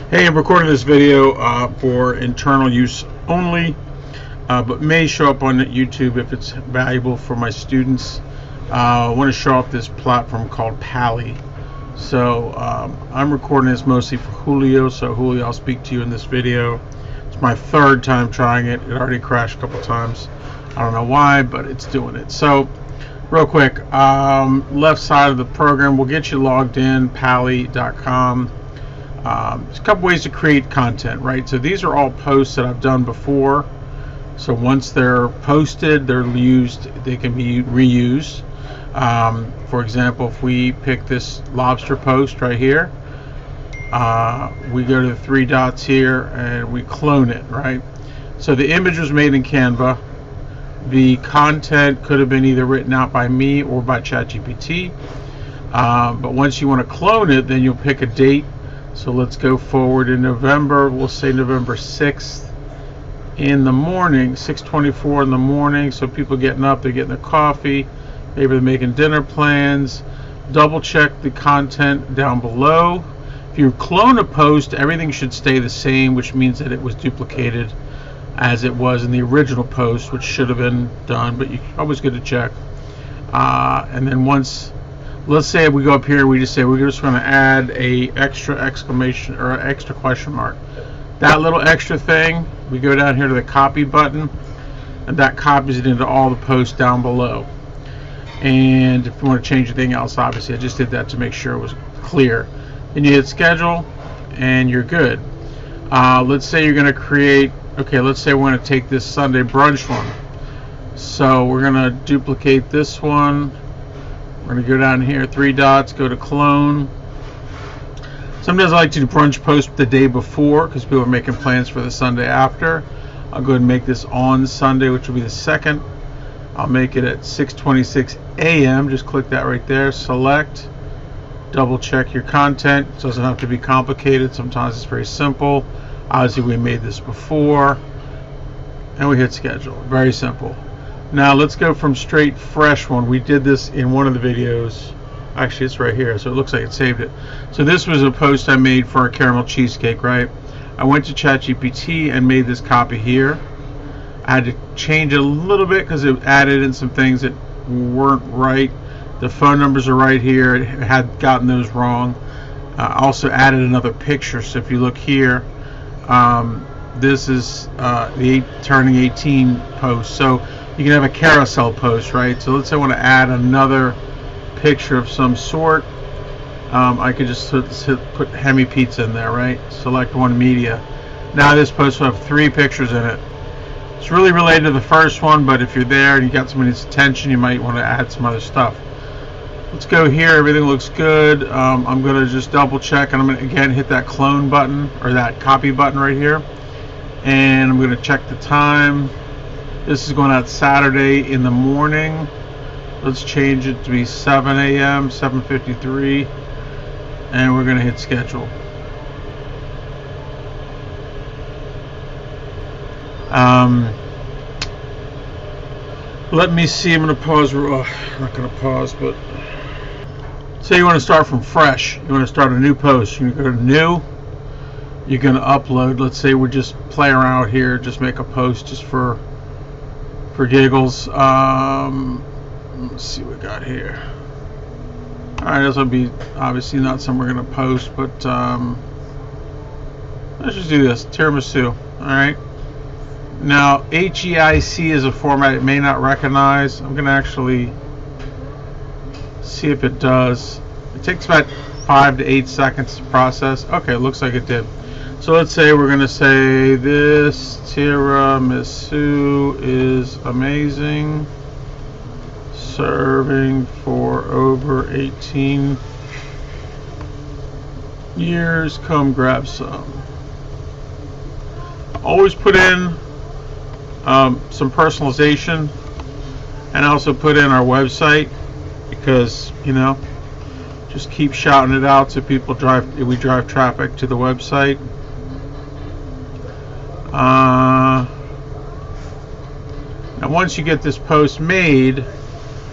Hey, I'm recording this video for internal use only, but may show up on YouTube if it's valuable for my students. I want to show off this platform called Pally. So I'm recording this mostly for Julio, so Julio, I'll speak to you in this video. It's my third time trying it. It already crashed a couple times. I don't know why, but it's doing it. So real quick, left side of the program will get you logged in, pally.com. There's a couple ways to create content, right? So these are all posts that I've done before. So once they're posted, they're used, they can be reused. For example, if we pick this lobster post right here, we go to the three dots here and we clone it, right? So the image was made in Canva. The content could have been either written out by me or by ChatGPT. But once you want to clone it, then you'll pick a date. So let's go forward in November. We'll say November 6th in the morning, 6:24 in the morning. So people getting up, they're getting their coffee, maybe they're making dinner plans. Double check the content down below. If you clone a post, everything should stay the same, which means that it was duplicated as it was in the original post, which should have been done, but you always get to check. And then once, let's say we go up here, we just say we're just going to add a extra exclamation or extra question mark. That little extra thing, we go down here to the copy button, and that copies it into all the posts down below. And if you want to change anything else, obviously I just did that to make sure it was clear. Then you hit schedule, and you're good. Let's say you're going to create, okay, let's say we're going to take this Sunday brunch one. So we're going to duplicate this one. We're going to go down here, three dots, go to clone. Sometimes I like to do brunch post the day before because people are making plans for the Sunday after. I'll go ahead and make this on Sunday, which will be the 2nd. I'll make it at 6:26 a.m. Just click that right there, select, double check your content. It doesn't have to be complicated. Sometimes it's very simple. Obviously we made this before. And we hit schedule. Very simple. Now let's go from straight fresh one. We did this in one of the videos. Actually, it's right here, so it looks like it saved it. So this was a post I made for a caramel cheesecake, right? I went to ChatGPT and made this copy here. I had to change it a little bit because it added in some things that weren't right. The phone numbers are right here. It had gotten those wrong. I also added another picture. So if you look here, this is the turning 18 post. So you can have a carousel post, right? So let's say I want to add another picture of some sort. I could just put Hemi Pizza in there, right? Select one media. Now this post will have 3 pictures in it. It's really related to the first one, but if you're there and you got somebody's attention, you might want to add some other stuff. Let's go here. Everything looks good. I'm going to just double check, and I'm going to again hit that clone button or that copy button right here, and I'm going to check the time. This is going out Saturday in the morning. Let's change it to be 7 a.m., 7:53, and we're going to hit schedule. Let me see. I'm going to pause. I'm not going to pause, but say you want to start from fresh. You want to start a new post. You go to new. You're going to upload. Let's say we just play around here. Just make a post just for giggles. Let's see what we got here. Alright, this will be obviously not something we're going to post, but let's just do this. Tiramisu. Alright. Now, HEIC is a format it may not recognize. I'm going to actually see if it does. It takes about 5 to 8 seconds to process. Okay, it looks like it did. So let's say we're going to say this tiramisu is amazing, serving for over 18 years, come grab some. Always put in some personalization, and also put in our website because, you know, just keep shouting it out so people we drive traffic to the website. Now once you get this post made,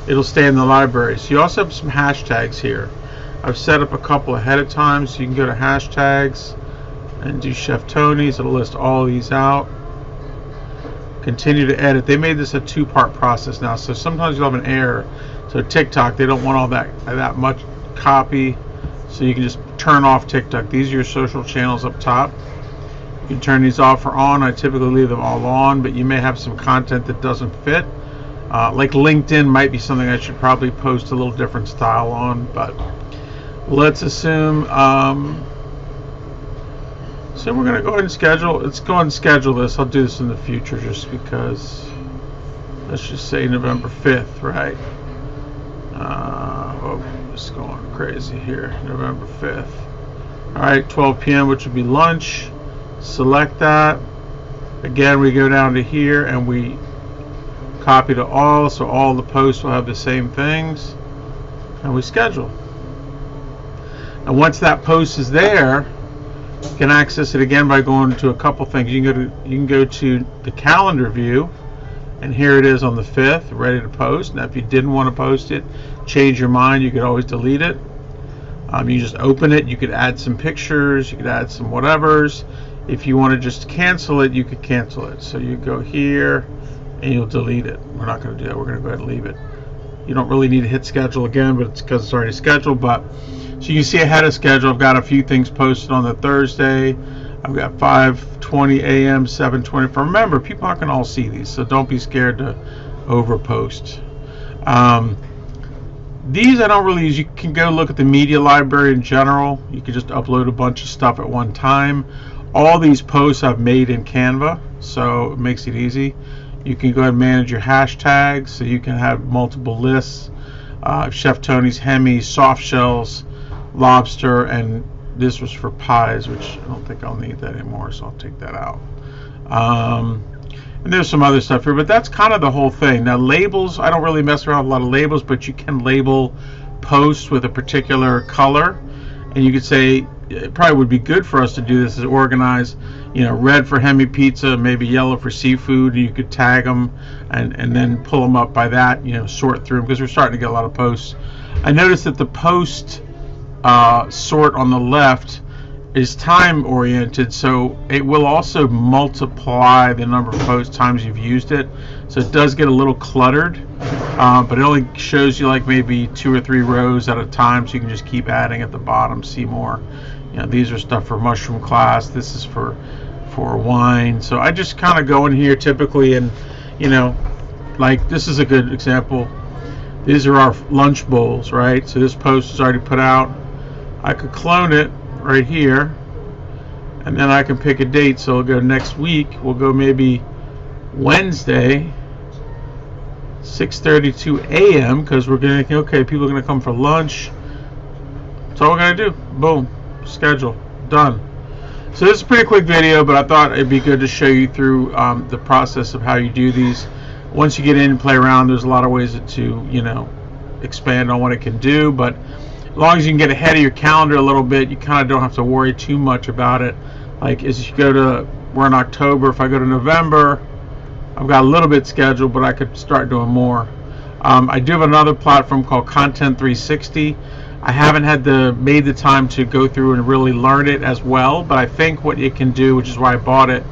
it'll stay in the library. So you also have some hashtags here. I've set up a couple ahead of time, so you can go to hashtags and do Chef Tony's. It'll list all these out. Continue to edit. They made this a two-part process now, so sometimes you'll have an error. So TikTok, they don't want all that much copy, so you can just turn off TikTok. These are your social channels up top. You can turn these off or on. I typically leave them all on, but you may have some content that doesn't fit. Like LinkedIn might be something I should probably post a little different style on, but let's assume so we're going to go ahead and schedule. Let's go ahead and schedule this. I'll do this in the future just because. Let's just say November 5th, right? It's going crazy here. November 5th. All right, 12 p.m., which would be lunch. Select that. Again, we go down to here and we copy to all, so all the posts will have the same things, and we schedule. And once that post is there, you can access it again by going to a couple things. You can go to the calendar view, and here it is on the 5th, ready to post. Now, if you didn't want to post it, change your mind, you could always delete it. You just open it. You could add some pictures. You could add some whatevers. If you want to just cancel it, you could cancel it. So you go here, and you'll delete it. We're not going to do that. We're going to go ahead and leave it. You don't really need to hit schedule again, but it's because it's already scheduled. But so you can see ahead of schedule. I've got a few things posted on the Thursday. I've got 5:20 a.m., 7:20. Remember, people aren't going to all see these, so don't be scared to overpost. These I don't really use. You can go look at the media library in general. You can just upload a bunch of stuff at one time. All these posts I've made in Canva, so it makes it easy. You can go ahead and manage your hashtags, so you can have multiple lists. Chef Tony's Hemi, soft shells, lobster, and this was for pies, which I don't think I'll need that anymore, so I'll take that out. And there's some other stuff here, but that's kind of the whole thing. Now, labels, I don't really mess around with a lot of labels, but you can label posts with a particular color, and you could say it probably would be good for us to do this is organize, red for Hemi pizza, maybe yellow for seafood. You could tag them and then pull them up by that, sort through them, because we're starting to get a lot of posts. I noticed that the post sort on the left is time oriented, so it will also multiply the number of posts times you've used it, so it does get a little cluttered, but it only shows you like maybe 2 or 3 rows at a time, so you can just keep adding at the bottom, see more. These are stuff for mushroom class, this is for wine. So I just kind of go in here typically, and like this is a good example. These are our lunch bowls, right? So this post is already put out. I could clone it right here, and then I can pick a date. So it'll go next week. We'll go maybe Wednesday, 6:32 a.m. because we're gonna think, okay, people are gonna come for lunch. That's all we're gonna do. Boom, schedule, done. So this is a pretty quick video, but I thought it'd be good to show you through the process of how you do these. Once you get in and play around, there's a lot of ways to expand on what it can do, but as long as you can get ahead of your calendar a little bit, you kind of don't have to worry too much about it. Like as you go to, we're in October, if I go to November, I've got a little bit scheduled, but I could start doing more. I do have another platform called Content 360. I haven't made the time to go through and really learn it as well, but I think what it can do, which is why I bought it,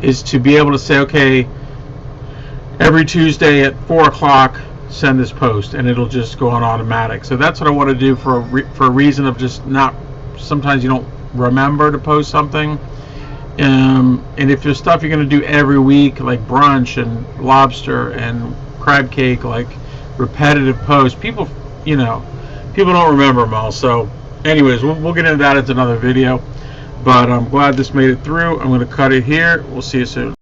is to be able to say, okay, every Tuesday at 4 o'clock, send this post, and it'll just go on automatic. So that's what I want to do for a reason of just not, sometimes you don't remember to post something. And if there's stuff you're going to do every week, like brunch and lobster and crab cake, like repetitive posts, people don't remember them all. So anyways, we'll get into that. It's another video, but I'm glad this made it through. I'm going to cut it here. We'll see you soon.